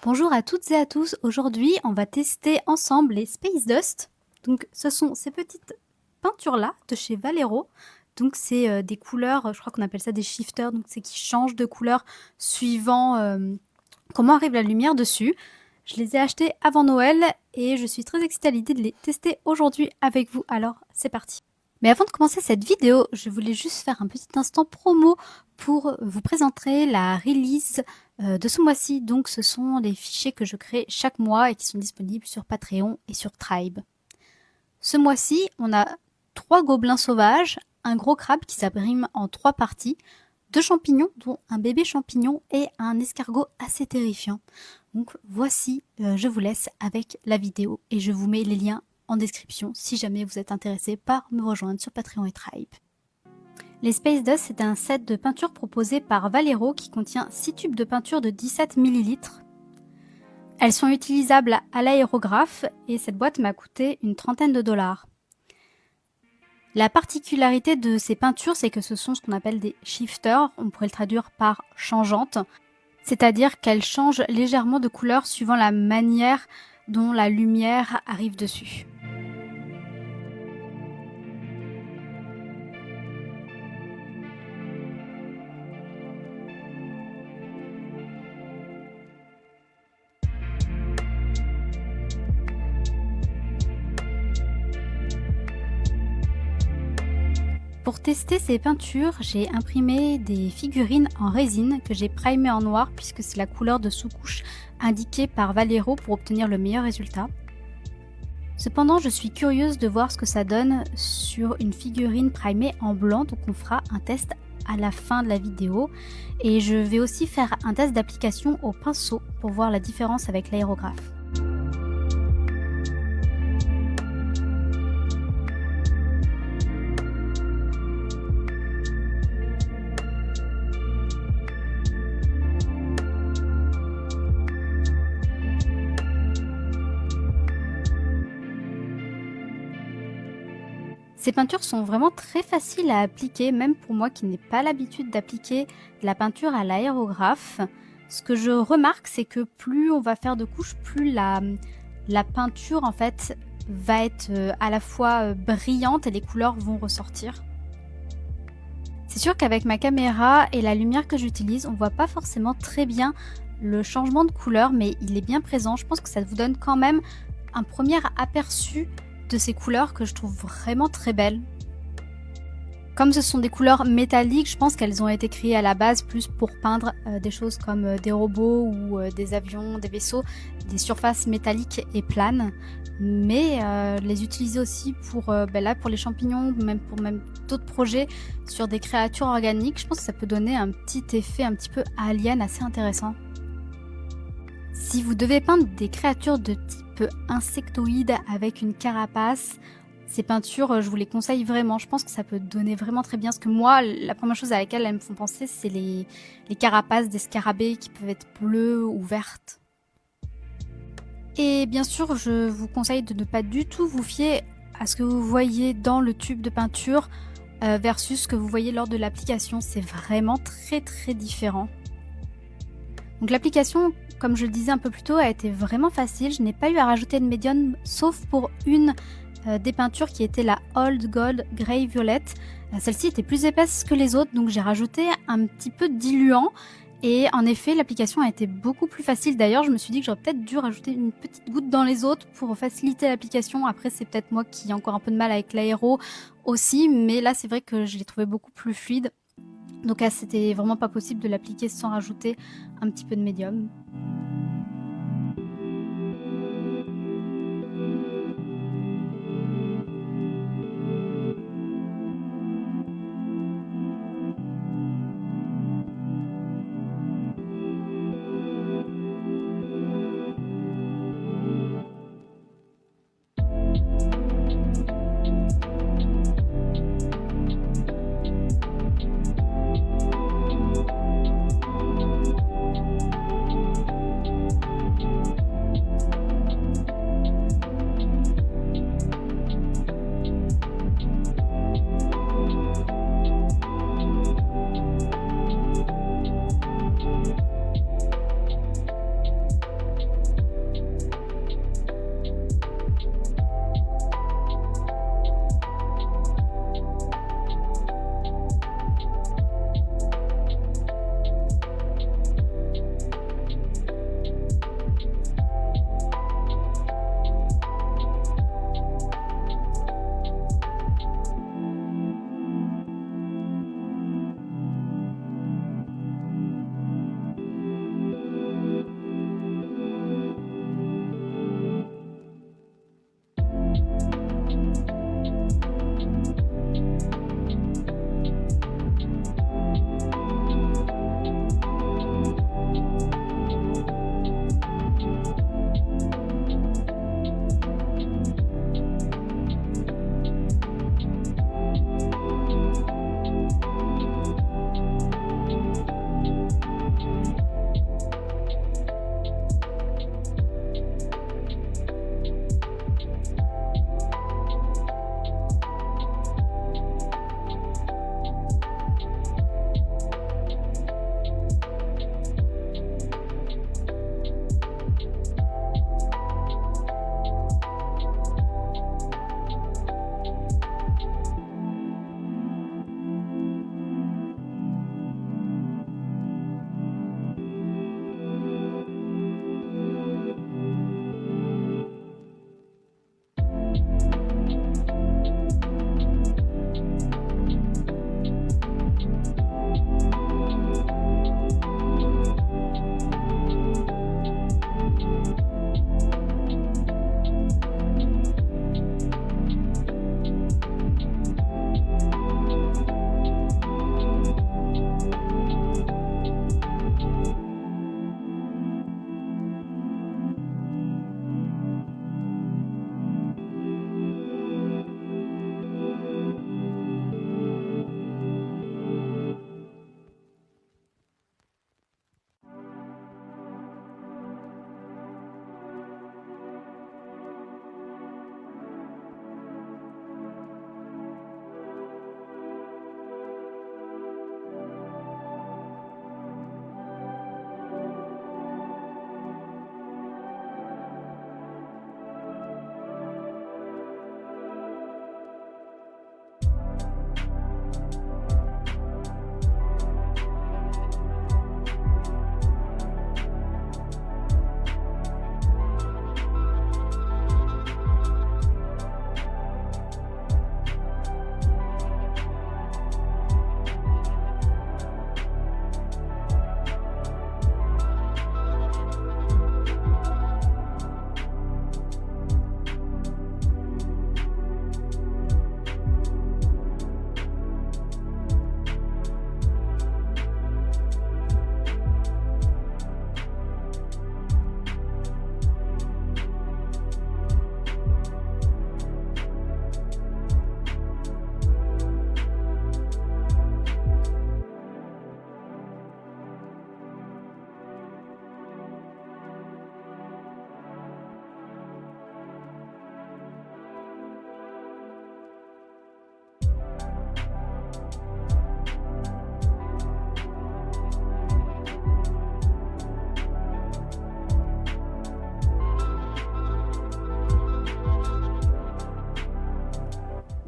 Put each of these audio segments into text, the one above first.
Bonjour à toutes et à tous. Aujourd'hui, on va tester ensemble les Space Dust. Donc, ce sont ces petites peintures-là de chez Valero. Donc, c'est des couleurs, je crois qu'on appelle ça des shifters. Donc, c'est qui changent de couleur suivant comment arrive la lumière dessus. Je les ai achetées avant Noël et je suis très excitée à l'idée de les tester aujourd'hui avec vous. Alors, c'est parti. Mais avant de commencer cette vidéo, je voulais juste faire un petit instant promo pour vous présenter la release de ce mois-ci. Donc ce sont les fichiers que je crée chaque mois et qui sont disponibles sur Patreon et sur Tribe. Ce mois-ci, on a 3 gobelins sauvages, un gros crabe qui s'abrime en 3 parties, 2 champignons dont un bébé champignon et un escargot assez terrifiant. Donc voici, je vous laisse avec la vidéo et je vous mets les liens en description si jamais vous êtes intéressé par me rejoindre sur Patreon et Tribe. Les Space Dust, c'est un set de peinture proposé par Valero qui contient 6 tubes de peinture de 17 ml. Elles sont utilisables à l'aérographe et cette boîte m'a coûté une trentaine de dollars. La particularité de ces peintures, c'est que ce sont ce qu'on appelle des shifters, on pourrait le traduire par changeantes, c'est-à-dire qu'elles changent légèrement de couleur suivant la manière dont la lumière arrive dessus. Pour tester ces peintures, j'ai imprimé des figurines en résine que j'ai primées en noir puisque c'est la couleur de sous-couche indiquée par Valero pour obtenir le meilleur résultat. Cependant, je suis curieuse de voir ce que ça donne sur une figurine primée en blanc, donc on fera un test à la fin de la vidéo. Et je vais aussi faire un test d'application au pinceau pour voir la différence avec l'aérographe. Ces peintures sont vraiment très faciles à appliquer, même pour moi qui n'ai pas l'habitude d'appliquer de la peinture à l'aérographe. Ce que je remarque, c'est que plus on va faire de couches, plus la peinture en fait va être à la fois brillante et les couleurs vont ressortir. C'est sûr qu'avec ma caméra et la lumière que j'utilise, on voit pas forcément très bien le changement de couleur, mais il est bien présent. Je pense que ça vous donne quand même un premier aperçu de ces couleurs que je trouve vraiment très belles. Comme ce sont des couleurs métalliques, je pense qu'elles ont été créées à la base plus pour peindre des choses comme des robots ou des avions, des vaisseaux, des surfaces métalliques et planes. Mais les utiliser aussi pour, là, pour les champignons, pour même d'autres projets sur des créatures organiques, je pense que ça peut donner un petit effet un petit peu alien assez intéressant. Si vous devez peindre des créatures de type insectoïde avec une carapace, ces peintures, je vous les conseille vraiment. Je pense que ça peut donner vraiment très bien. Parce que moi, la première chose à laquelle elles me font penser, c'est les carapaces des scarabées qui peuvent être bleues ou vertes. Et bien sûr, je vous conseille de ne pas du tout vous fier à ce que vous voyez dans le tube de peinture versus ce que vous voyez lors de l'application. C'est vraiment très très différent. Donc l'application, comme je le disais un peu plus tôt, a été vraiment facile. Je n'ai pas eu à rajouter de médium, sauf pour une des peintures qui était la Old Gold Grey Violet. Celle-ci était plus épaisse que les autres, donc j'ai rajouté un petit peu de diluant. Et en effet, l'application a été beaucoup plus facile. D'ailleurs, je me suis dit que j'aurais peut-être dû rajouter une petite goutte dans les autres pour faciliter l'application. Après, c'est peut-être moi qui ai encore un peu de mal avec l'aéro aussi, mais là, c'est vrai que je l'ai trouvé beaucoup plus fluide. Donc là, c'était vraiment pas possible de l'appliquer sans rajouter un petit peu de médium.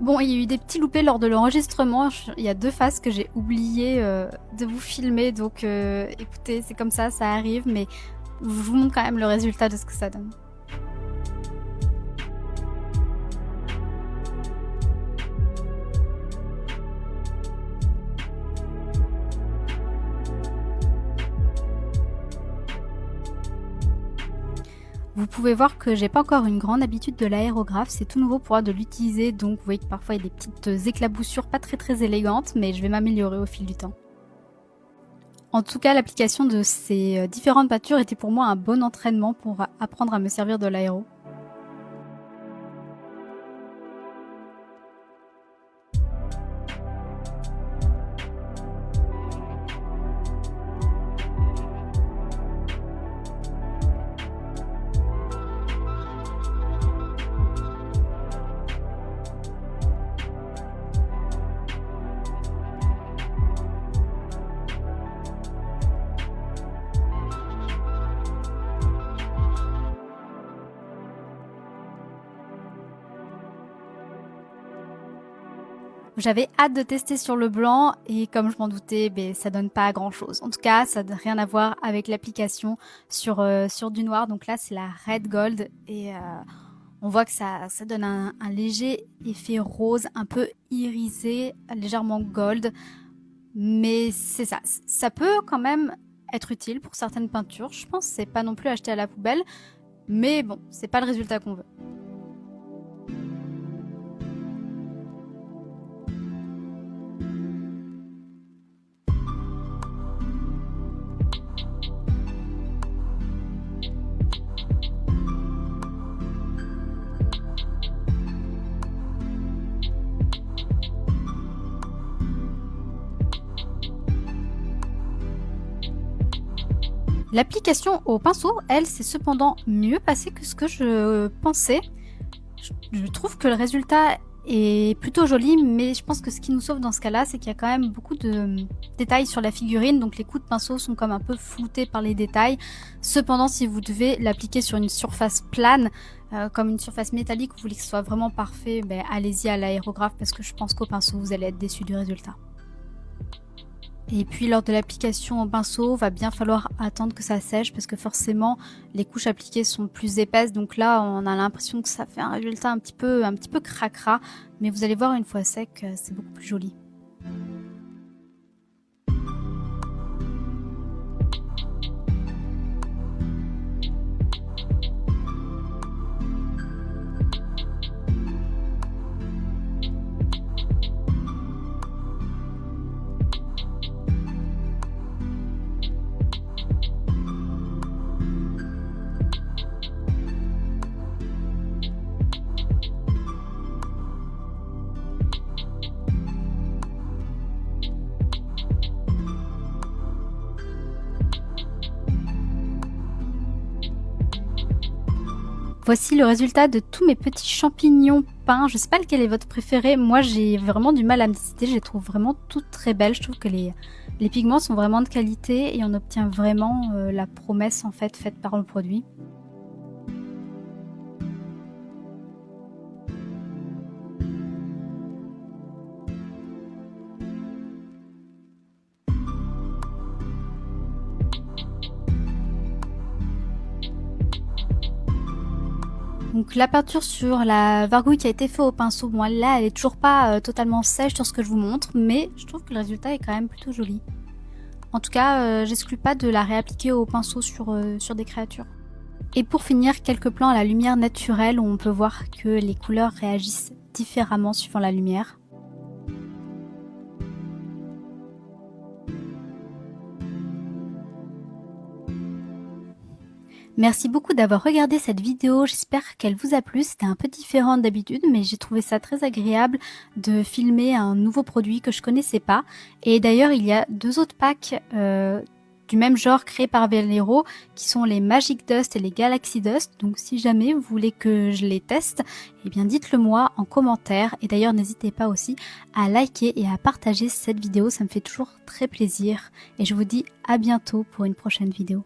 Bon, il y a eu des petits loupés lors de l'enregistrement. Il y a 2 phases que j'ai oublié de vous filmer. Donc écoutez, c'est comme ça arrive. Mais je vous montre quand même le résultat de ce que ça donne. Vous pouvez voir que j'ai pas encore une grande habitude de l'aérographe, c'est tout nouveau pour moi de l'utiliser, donc vous voyez que parfois il y a des petites éclaboussures pas très élégantes, mais je vais m'améliorer au fil du temps. En tout cas, l'application de ces différentes peintures était pour moi un bon entraînement pour apprendre à me servir de l'aéro. J'avais hâte de tester sur le blanc et comme je m'en doutais, ça donne pas grand chose. En tout cas, ça n'a rien à voir avec l'application sur du noir. Donc là, c'est la Red Gold et on voit que ça donne un léger effet rose, un peu irisé, légèrement gold. Mais c'est ça. Ça peut quand même être utile pour certaines peintures. Je pense que c'est pas non plus acheté à la poubelle. Mais bon, c'est pas le résultat qu'on veut. L'application au pinceau, elle, c'est cependant mieux passé que ce que je pensais. Je trouve que le résultat est plutôt joli, mais je pense que ce qui nous sauve dans ce cas-là, c'est qu'il y a quand même beaucoup de détails sur la figurine, donc les coups de pinceau sont comme un peu floutés par les détails. Cependant, si vous devez l'appliquer sur une surface plane, comme une surface métallique, vous voulez que ce soit vraiment parfait, allez-y à l'aérographe parce que je pense qu'au pinceau, vous allez être déçu du résultat. Et puis lors de l'application au pinceau, va bien falloir attendre que ça sèche parce que forcément les couches appliquées sont plus épaisses. Donc là, on a l'impression que ça fait un résultat un petit peu cracra, mais vous allez voir une fois sec, c'est beaucoup plus joli. Voici le résultat de tous mes petits champignons peints. Je sais pas lequel est votre préféré. Moi, j'ai vraiment du mal à me décider. Je les trouve vraiment toutes très belles. Je trouve que les pigments sont vraiment de qualité et on obtient vraiment la promesse en fait faite par le produit. Donc la peinture sur la vargouille qui a été faite au pinceau, bon là elle est toujours pas totalement sèche sur ce que je vous montre, mais je trouve que le résultat est quand même plutôt joli. En tout cas, j'exclus pas de la réappliquer au pinceau sur des créatures. Et pour finir, quelques plans à la lumière naturelle où on peut voir que les couleurs réagissent différemment suivant la lumière. Merci beaucoup d'avoir regardé cette vidéo, j'espère qu'elle vous a plu, c'était un peu différent d'habitude mais j'ai trouvé ça très agréable de filmer un nouveau produit que je connaissais pas. Et d'ailleurs il y a 2 autres packs du même genre créés par Valero qui sont les Magic Dust et les Galaxy Dust. Donc si jamais vous voulez que je les teste, eh bien dites-le moi en commentaire. Et d'ailleurs n'hésitez pas aussi à liker et à partager cette vidéo, ça me fait toujours très plaisir. Et je vous dis à bientôt pour une prochaine vidéo.